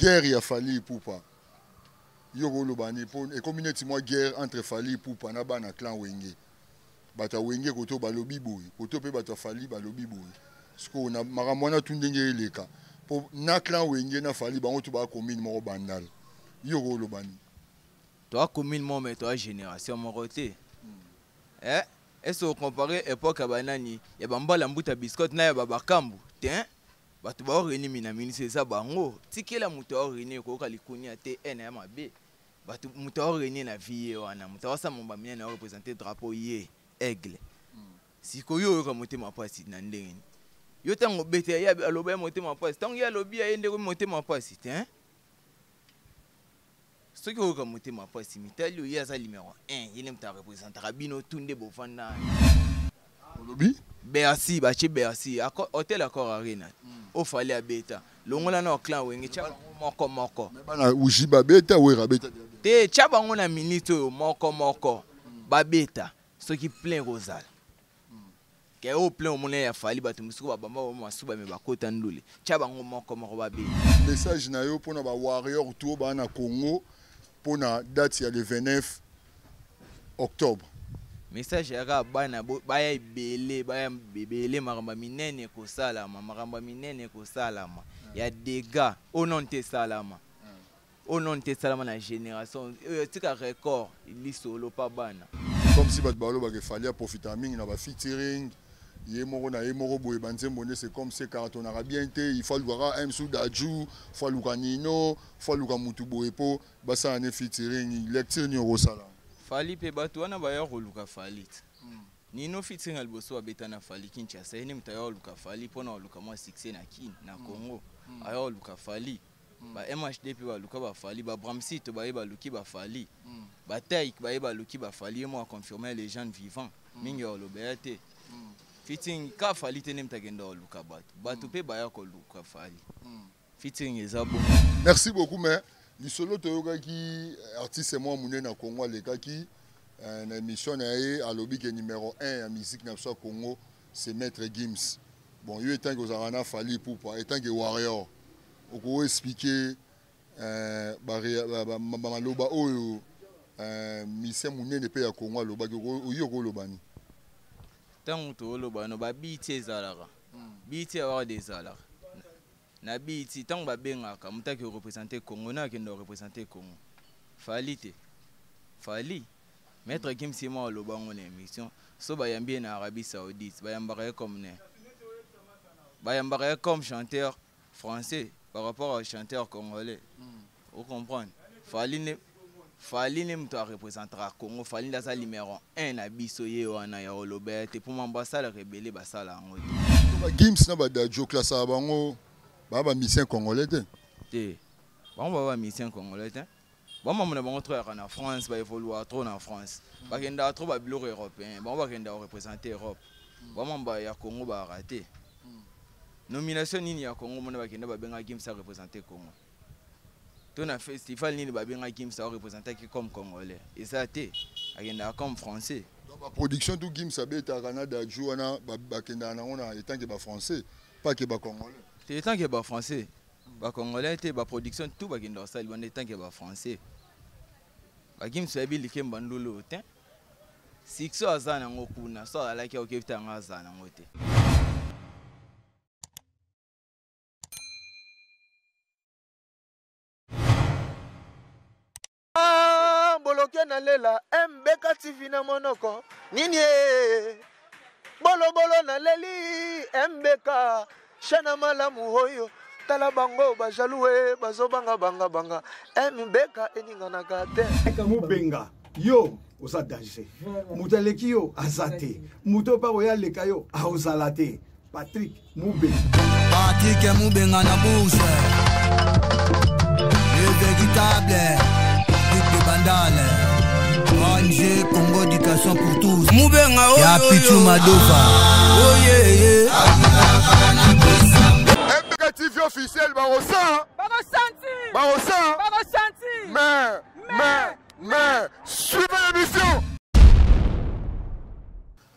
guerre ya Fally Ipupa yoko lobani po e community moi guerre entre Fally Ipupa na bana clan Wenge bata Wenge koto balobi boy koto pe bata Fally balobi boy sko na makamwana tundenge eleka po na clan Wenge na Fally bango to ba commune mo bandal yoko lobani toi commune mo mais toi génération mon côté est-ce qu'on compare époque à banani ya bambala mbuta biscuit na ya babakambu tiens batu ba oreni mina ministre ça bango tikela muto oreni ko kalikunya te ena ya mabe batu muto oreni na vie wana muto wasa momba mina na représenter drapeau ye aigle siko yo ka motema pasi na ndenge yo tango bete ya aloba motema pasi tango ya lobi ya ende ko motema pasi tiens ce qui est comme ma passe mitali il y a ça numéro 1 il aime ta représenter rabino tunde bofanda lobby Bercy bachi Bercy hôtel accord arena au fallait à beta longola na clan Wenge chaba moko bana ujiba beta we rabeta te chaba ngona minute moko babeta ce qui plein rosal ke au plein mona ya Fally batu musuku babamba o masuba me bakota ndule chaba moko babeta message na yo pona ba warrior tout bana Congo pour la date le 29 octobre. Message ya bana baya belé maramba minene ko salama ya dégâts au nom de salama au nom de salama la génération tika record il solo pas bana comme si bat balo ba Fally profiter mingi na ba featuring yemoro na yemoro boye banzembo c'est comme c'est quand on aura bien été il faut luka M Soudadju il faut luka Nino il faut luka mutu boyepo basa ane featuring lecture ni rosala Fally pe batu wana ba yo luka Fally Nino featuring alboso abeta na Fally Kinshasa ene mtayo luka Fally pona luka moi succès na kin na Congo ayo luka Fally ba MHD pe ba luka ba Fally ba Bramsito ba yeba luki ba Fally ba Taïk ba yeba luki ba Fally moi confirmer les gens vivants mingi o lobete fitting ka Fally tene mtagenda oluka batu pe baya ko luka Fally fitting ezabo. Merci beaucoup mais lisolo toyoka ki artiste moi mune na Congo leka ki na émission na ye alobi ke numéro 1 ya musique na so Congo c'est Maître Gims. Bon yo etant que Zarana Fally Ipupa etant que warrior oko expliquer ba maloba oyo mise munene pe ya Congo aloba ke oyo ko lobani tant to lobano ba biti ezalaka biti awa des alara na biti tant ba bengaka mutaki représenter Congo na kendo représenter Congo Fally te Fally Maître Gims c'est moi lobango na émission so ba yambie na Arabie Saoudite ba yambaka comme chanteur français par rapport au chanteur congolais vous comprenez Fally ne mto représentera Congo Fally ndaza numéro 1 na biso ye wana ya olobete pour m'ambassade rebelle basala ngo ba Gims na ba dajo classe bango ba mission congolais te ba mission congolais te ba maman na bango trop en France ba évoluer trop en France ba kenda trop ba bureau européen ba kenda représenter Europe ba mamba ya Congo ba raté nomination nini ya Congo mona ba kenda ba benga Gims à représenter Congo. Ton a festival ni ba benga Gims a représenter comme congolais et ça té agenda comme français. Donc la production tout Gims a beta Canada jouana ba kenda na ona étant que ba français pas que ba congolais. C'est étant que ba français. Ba congolais té ba production tout ba kenda ça lui étant que ba français. Ba Gims a bili kemba ndolo té. Sixo azana ngokuna so alaki okevita ngazana ngote. Boloke na lela MBK TV na monoko nini bolo na leli MBK shana malamu hoyo tala bango bajaloué bazobanga banga MBK eninga na kate mubenga yo osa danger mutaleki yo azate muto pa oya leka yo aozalate Patrick Mubenga na bouche le véritable Bandale ONG Congo Éducation pour tous Mubenga oh ya Pichu Madova oh yeah MBK TV officiel barosa mais suivez l'émission.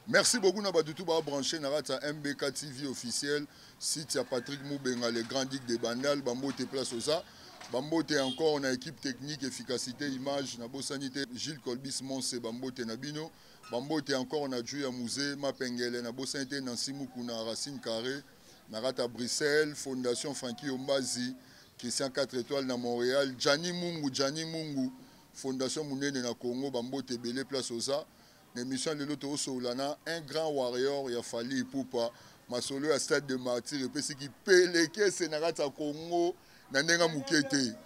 Merci beaucoup na badutu ba brancher na rata MBK TV officiel site ya Patrick Mubenga le grand digue de Bandal bambo te place ça Bambote encore, on a équipe technique, efficacité, image, na sanité. Gilles Colbis Monse, Bambote Nabino. Bambote encore, on a joué à Musée, Mapengele, na sanité, Nancy Mukuna, Racine Carré, Narata Bruxelles, Fondation Frankie Ombazi, Christian 4 étoiles na Montréal, Gianni Mungu, Fondation Mounene na Congo, Bambote Belé, Place Oza. L'émission de l'auto Solana, un grand warrior, il a fallu pour pas. Masolo à stade de martyr, et puis ce qui peleke, c'est Narata Congo. Nandenga Mukete,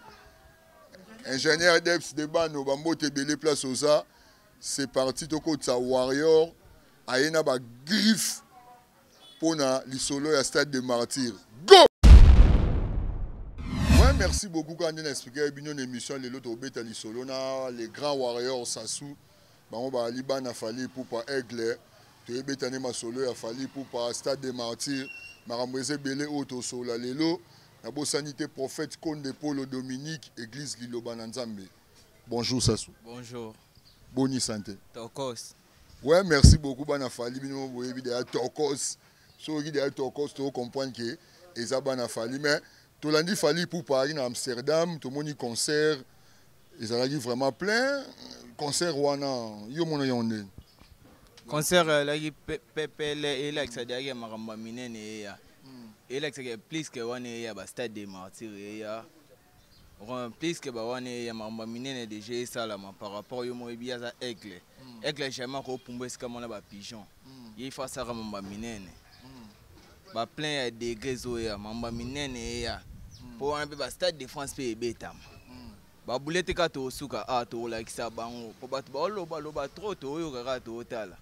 ingénieur d'EPS de Bano, Bambote Belé Place Oza, c'est parti toko tsa warrior, ayena ba griffe pour na l'isolo à stade de martyr. Go! Ouais, merci beaucoup quand on a expliqué une émission de l'autre bête l'isolo na les grands warriors Sassou, bango ba Liban a fallu pour pas Aigle, te betane ma solo a fallu pour pas stade de martyr, Maramweze Belé auto sola lelo. La sanité prophète Konde Polo Dominique, église Liloba Nzambe. Bonjour Sassou. Bonjour. Bonne santé. Tokos. Ouais, merci beaucoup. Bana Fali, bino boye vidéo Tokos. So vidéo Tokos, tu comprends que eza bana Fali, mais to landi Fali pour Paris à Amsterdam, to moni concert, ils ont vraiment plein. Concert wana, yo mona yonde. Concert la PPL et la xadiaga maramba minene ya. Et là, c'est plus que on est à stade de martyr et plus que on est à mamamine déjà ça là par rapport au mot bien à aigle. Aigle jamais qu'on peut se comme on a pigeon. Il faut ça mamamine. Ba plein de degrés au ya mamamine ya. Pour un peu stade de France pays bêta. Ba boulette ka to suka a to like ça bango. Pour battre ba trop to yo ka to total.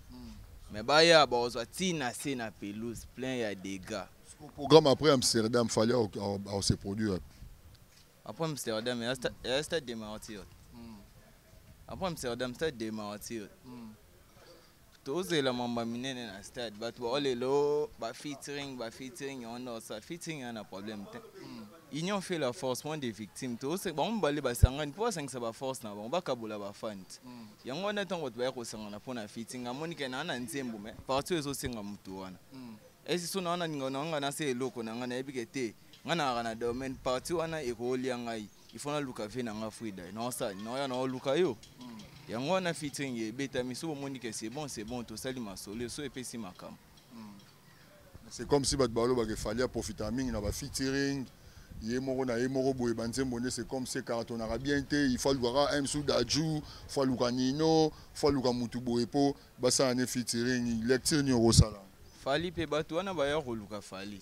Mais ba ya ba ozo tina na pelouse plein ya dégâts. Le programme après Amsterdam, il fallait se produire. Après Amsterdam, il y a un stade de martyrs. Après Amsterdam, stade de martyrs. Tous les membres dans le stade, featuring, on a ça. Featuring, on a un problème. Ils ont fait la force des victimes. Tous les gens qui ont pour ça, c'est la force. On va kaboula la fan. Il y a un temps où on a pour la featuring. On a un ensemble, mais partout ils sont en mutuana. Et si on a un assez loco, on a un ébigé, on a un domaine parti, on a école, il faut look à venir en Afrique. Non, ça, non, il y a un look à yo. Il y a un featuring, bêta, mais souvent, c'est bon, tout ça, il m'a solé, so épais, ma cam. C'est comme si il fallait profiter de la featuring. C'est comme si quand on a bien été, il faut voir un sou d'adjou, il faut voir Nino, il faut voir Moutoubouepo, ça a un featuring, lecture ni au salon. Fali pe batu wana baya koluka fali.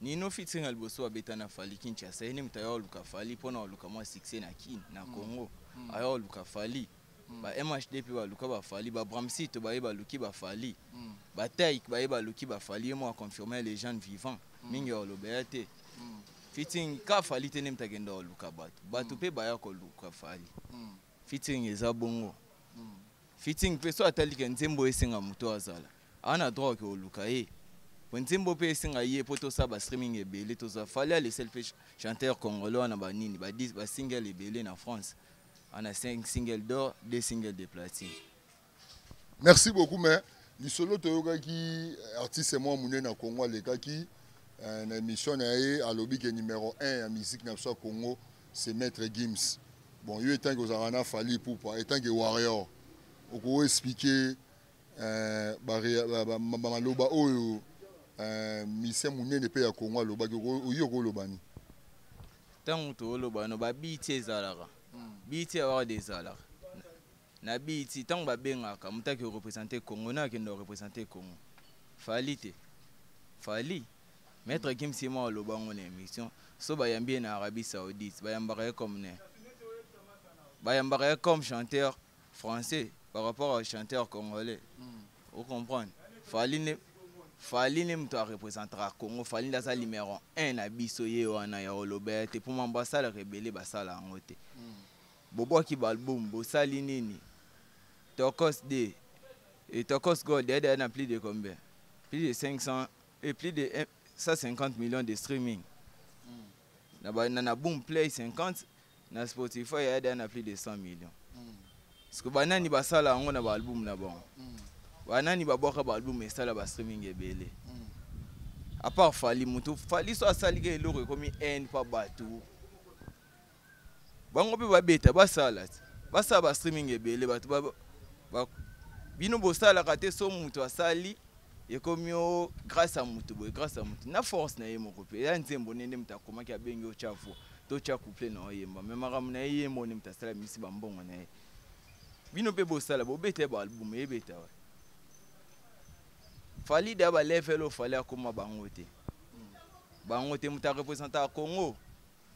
Nino featuring alboso abeta na Fali Kinshasa ene mtaya luka Fali pona luka mwa 6 na kin na Congo. Ayo luka Fali. Ba MHD pe ba luka ba Fali ba Bramsito ba yeba luki ba Fali. Ba Taik ba yeba luki ba Fali mo a confirmer les gens vivants. Mingi o lobeate. Featuring ka Fali tene mtagenda luka batu. Batu pe baya ko luka Fali. Featuring eza bongo. Featuring pe so atali ke nzembo esenga muto azala. Ana droit que Luka e. When Timbo pe singa ye poto sa ba streaming e belé to za fallait les selfish chanteurs congolais na ba nini ba 10 ba single e belé na France. On a 5 singles d'or, 2 singles de platine. Merci beaucoup mais ni solo toyoka ki artiste moi mouné na Congo les kaki une émission na à lobby qui numéro 1 en musique na Congo c'est Maître Gims. Bon, il étant que Zarana Fali pour pas étant que warrior. On peut expliquer maloba oyo mise munene pe ya Congo loba oyo ko lobani tant to lobano ba biti ezalaka biti awa des na biti tant ba bengaka mutaki représenter Congo na kendo représenter Congo Fali Maître Gims c'est moi lobango na émission so ba yambie na Arabie Saoudite ba yambaka comme chanteur français par rapport aux chanteurs congolais. Vous comprenez? Fali ne m'a représenté Congo. Fali dans sa numéro 1 à Bissoye ou à Olobete pour m'ambasser la rebelle basala en côté. Bobo qui balboum, Bossali nini. Tokos D. Et Tokos God, il y a plus de combien? Plus de 500 et plus de 150 millions de streaming. Na boom play 50, na Spotify il y a plus de 100 millions. Parce que banani basala ngo na album na bon. Banani baboka ba album esala ba streaming ebele. À part Fali mutu, Fali so asali ke loko comme N pa batu. bango mpe babeta basala ba streaming ebele bato bino bosalaka te so moto asali ekomi o grâce à moto boye grâce à moto na force na ye moko mpe ya nzembo nende moto akomaki abengi ochafu to cha couple na oyemba me makambo na ye yembo ne moto asala misi bambongo na ye bino mpe bosala bobeta ba album ebeta wa fali da ba level o fali akoma bango te moto a représenté à Congo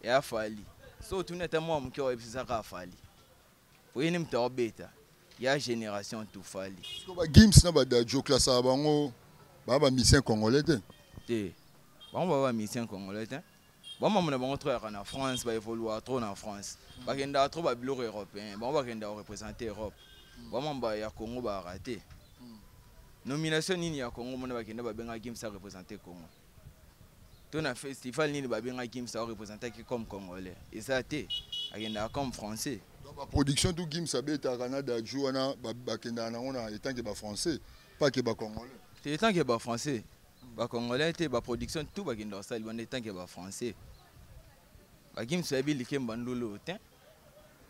et à Fali so tout net moi moki o ebisa ka Fali oyeni moto obeta ya génération tout Fali parce que Gims na ba dajo classe à bango ba musicien congolais te bango ba musicien congolais te bango mona bango trop en France ba évoluer trop en France ba kenda trop ba biloko européen bango ba kenda représenter Europe bango ba ya Congo ba raté nomination nini ya Congo mona ba kenda ba benga Gims à représenter Congo ton a festival nini ba benga Gims à représenter comme congolais et ça té akenda comme français. La production tout Gims abeta Canada jouana ba kenda na on a étant que ba français pas que ba congolais. C'est étant que ba français. Ba congolais té ba production tout ba kenda ça lui étant que ba français. Ba Gims abili kemba ndolo té.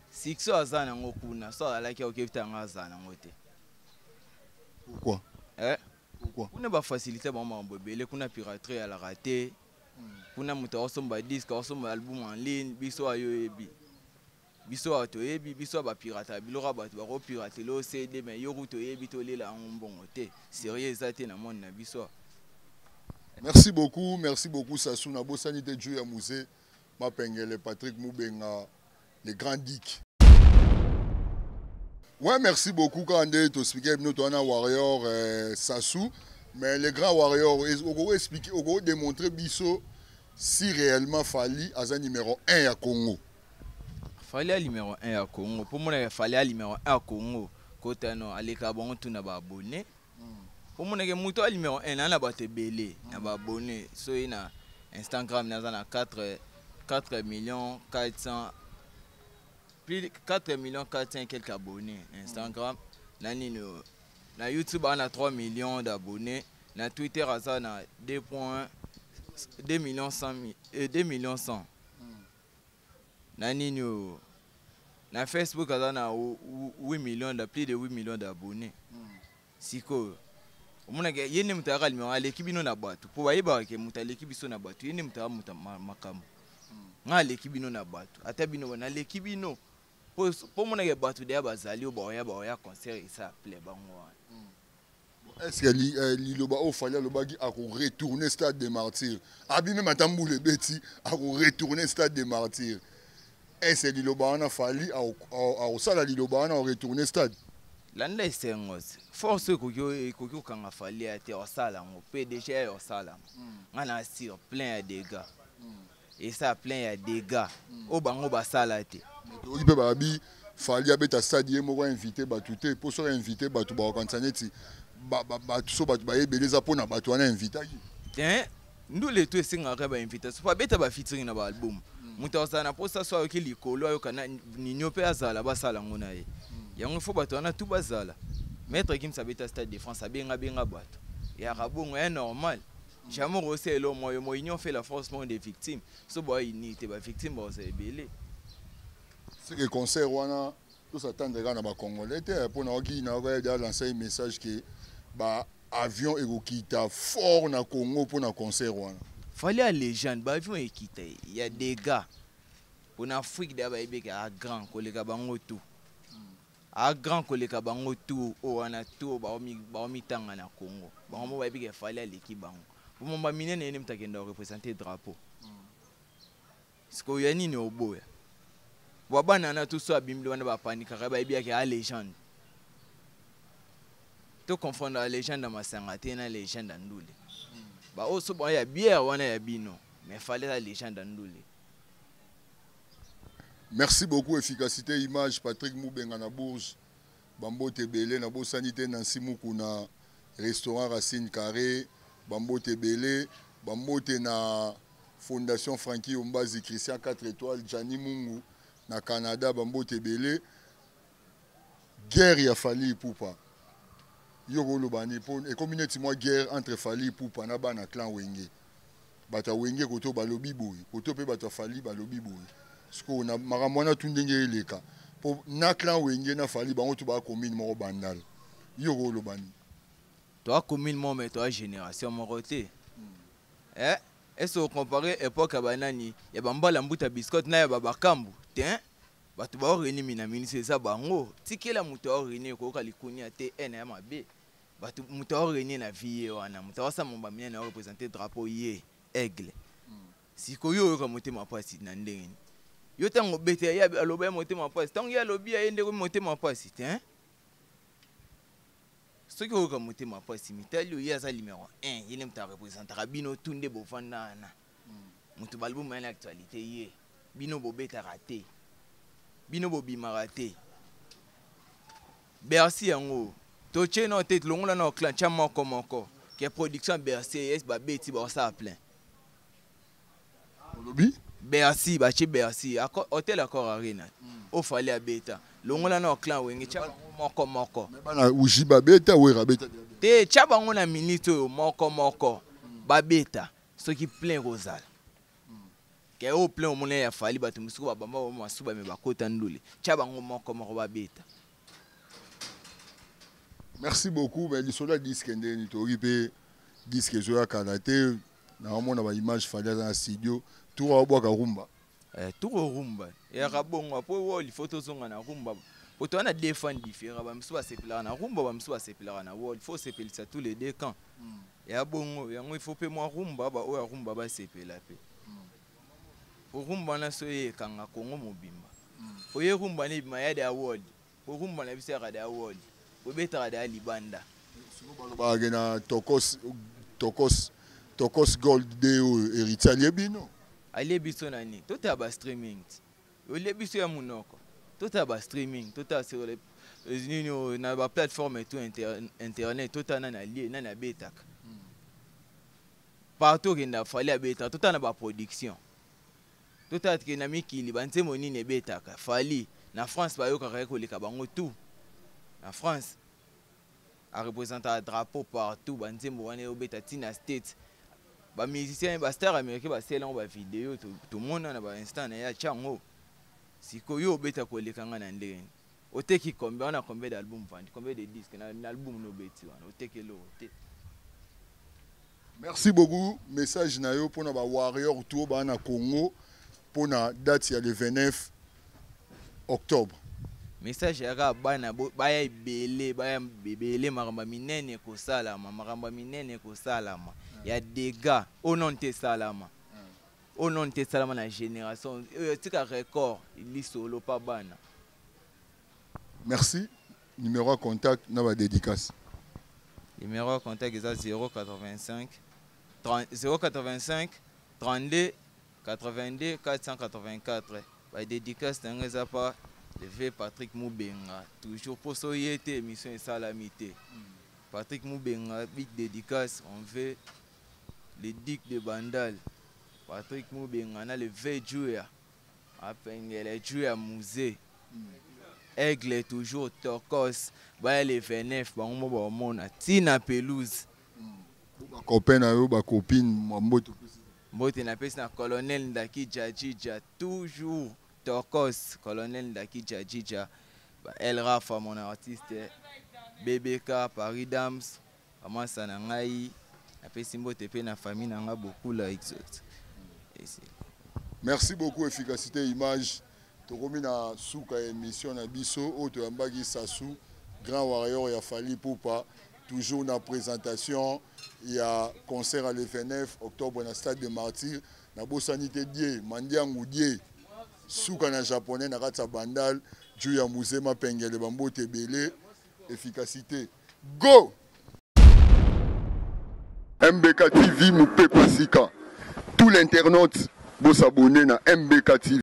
Sixo azana ngokuna so alaki okepta ngazana ngote. Pourquoi? Pourquoi? Kuna ba facilité ba mambo belé kuna piraterie à la raté. Kuna muta osomba disque osomba album en ligne biso ayo ebi. Biso ato ebi biso ba pirata bilora bato ba ko pirater lo CD mais yo ruto ebi to lela mbongo te. Sérieux ezate na monde na biso. Merci beaucoup Sassou na bosani te Dieu ya musée mapengele Patrick Mubenga le grand dick. Ouais, merci beaucoup quand on to expliquer nous on a warrior Sassou mais les grands warriors on va expliquer on va démontrer biso si réellement Fali a numéro 1 à Congo. Fali a numéro 1 à Congo pour moi Fali a numéro 1 à Congo côté non aleka bon tout na ba abonné pour moi que muto a numéro 1 na ba te belé na ba abonné so ina Instagram na 4 millions 400 plus de 4 millions 400 quelques abonnés Instagram na YouTube on a 3 millions d'abonnés na Twitter on a 2 millions 100 na Facebook on a 8 millions plus de 8 millions d'abonnés siko omona ke yene mutaka numéro aleki bino na bato po bayeba ke mutaleki biso na bato yene mutaka makambo nga aleki bino na bato ata bino na leki bino pour mon bateau de bazali oya concert et ça plaît bango. Est-ce que liloba o fallait le bagi a retourner stade des martyrs abi même atambu le beti a retourner stade des martyrs est-ce que liloba on a fallu a sala liloba on a retourner stade landa sengos force ko kanga fali ate o sala ngo PDG o sala ngana sur plein de dégâts et ça plein de dégâts o bango ba sala te il peut babi fali abeta stade yemo invité batuté pour so invité batu ba continuer ti ba so batu ba ebeleza pona batu wana invité ndule to esinga ka ba invité so ba beta ba featuring na ba album muta osana posta so ayo kilikolo ayo kana ninyo pe azala basala ngona ye yango fo batu wana tout bazala maître Gims abeta stade de France abenga batu ya rabongo est normal jamais rosé lo moyo union fait la force des victimes so ba unité ba victime ba sebele. C'est que concert wana tout s'attendre na ba congolais te pour na qui na va lancer un message que ba avion ekokita fort na Congo pour na concert wana fallait à légende ba avion ekita il y a des gars pour Afrique da ba ibeka a grand koleka bango tout a grand koleka bango tout o wana tout ba omi tanga na Congo bango ba ibeka fallait à l'équipe bango pour mon ba minene ene mtakenda représenter drapeau siko yani ni oboya wabana na tout ça bimli wana ba panika ka ba ibia ke a légende to confondre la légende na masanga te na légende ndule ba oso ba ya bière wana ya bino mais fallait la légende ndule. Merci beaucoup efficacité image Patrick Mubenga na Bourges bambote belé na bosanité na Simuku na restaurant Racine Carré bambote belé bambote na fondation Frankie Ombazi Christian 4 étoiles Gianni Mungu na Canada bambote belé guerre ya Fali Ipupa yoko lobani pon et communauté moi guerre entre Fali Ipupa na bana clan Wenge bata Wenge koto balobi boy koto pe bata Fali balobi boy siko na makambo wana tu ndenge eleka po na clan wenge na fali bango tu ba commune moko bandal yo ko lobani toi commune mo mais toi génération moko te est-ce que comparer époque banani ya bambala mbuta biscotte na ya babakambu te batu ba oreni na ministre za bango tikela muto oreni ko kalikunya te ena ya mabe batu muto oreni na vie wana muto wasa momba mine na représenter drapeau ye aigle siko yo ka motema pasi na ndenge yo tango bete ya aloba motema pasi tango ya lobi ya ende ko motema pasi te ce que ka motema pasi mitali ya za numéro 1 yene mta représenter bino tunde bofanda na muto balbu mana actualité ye bino bobeta raté bino bobima raté Bercy yango to cheno tête longola na clan chama moko que production Bercy es ba beti ba ça plein lobi Bercy ba chi Bercy hôtel accord arena o fallait à beta longola na clan wenge chama moko bana ujiba beta wera beta te chaba ngona minute moko ba beta ce qui plein rosal ke o plein o mona ya fali batu musuku ba bamba ba masuba me bakota ndule chaba moko ba beta. Merci beaucoup mais lisola disque ndeni to ripe disque zo ya kanaté na mona ba image fali dans studio tout wa boka rumba tout rumba ya rabongo po wo li photo zonga na rumba poto na défend différent ba msuba sepela na rumba ba msuba sepela na wo il faut sepelisa tous les deux camps ya bongo yango il faut pe moi rumba ba o ya rumba ba sepela pe rumba na so ye kanga Kongo mobimba oye rumba ni bima ya de award rumba na bisera de award obeta de libanda ba gena tokos gold de héritier bino ali biso nani tota ba streaming ole biso ya munoko tota ba streaming tota sur les nino na ba plateforme et tout internet tota na lié na betaka partout que na fallait abeta tota na ba production tota ke na mikili banze monine betaka fali na France ba yoka ko leka bango tout na France a représenter un drapeau partout banze mwana obeta tina states ba musiciens ba star américain ba sela ba vidéo tout monde na ba instant na ya chango siko yo obeta ko leka ngana ndenge oteki combien on a combien d'albums vendus combien de disques na album no beti wana oteki lo te. Merci beaucoup message na yo pona ba warrior tout ba na Congo pona date ya le 29 octobre message ya bana baya bele maramba minene ko salama ya dégâts au nom de salama na génération tika record il solo pas bana. Merci. Numéro de contact na ba dédicace numéro de contact est 085 32 82 484 ba dédicace n'engeza pas le vieux Patrick Moubenga toujours pour soyété émission et salamité Patrick Moubenga big dédicace on veut le duc de Bandal Patrick Moubenga na le vieux joueur apengele joueur musée aigle toujours Tokos ba le 29 ba mo ba mona tina pelouse ba copain na yo ba copine mbote na pesi na colonel Ndaki Jajija toujours Tokos colonel Ndaki Jajija El Rafa mon artiste BBK Paris Dams amasa na ngai na pesi mbote pe na famille na nga beaucoup la exote. Merci beaucoup efficacité image tokomi na suka émission na biso oto yambaki Sassou grand warrior ya Fali Poupa toujours na présentation il y a concert à le 29 octobre na stade de Martyrs na bosanité die mandiangu die suka na japonais na kati ya bandal juu ya musema pengele bambote belé efficacité go MBK TV Moupe Pasika tout l'internaute vous s'abonner na MBK TV.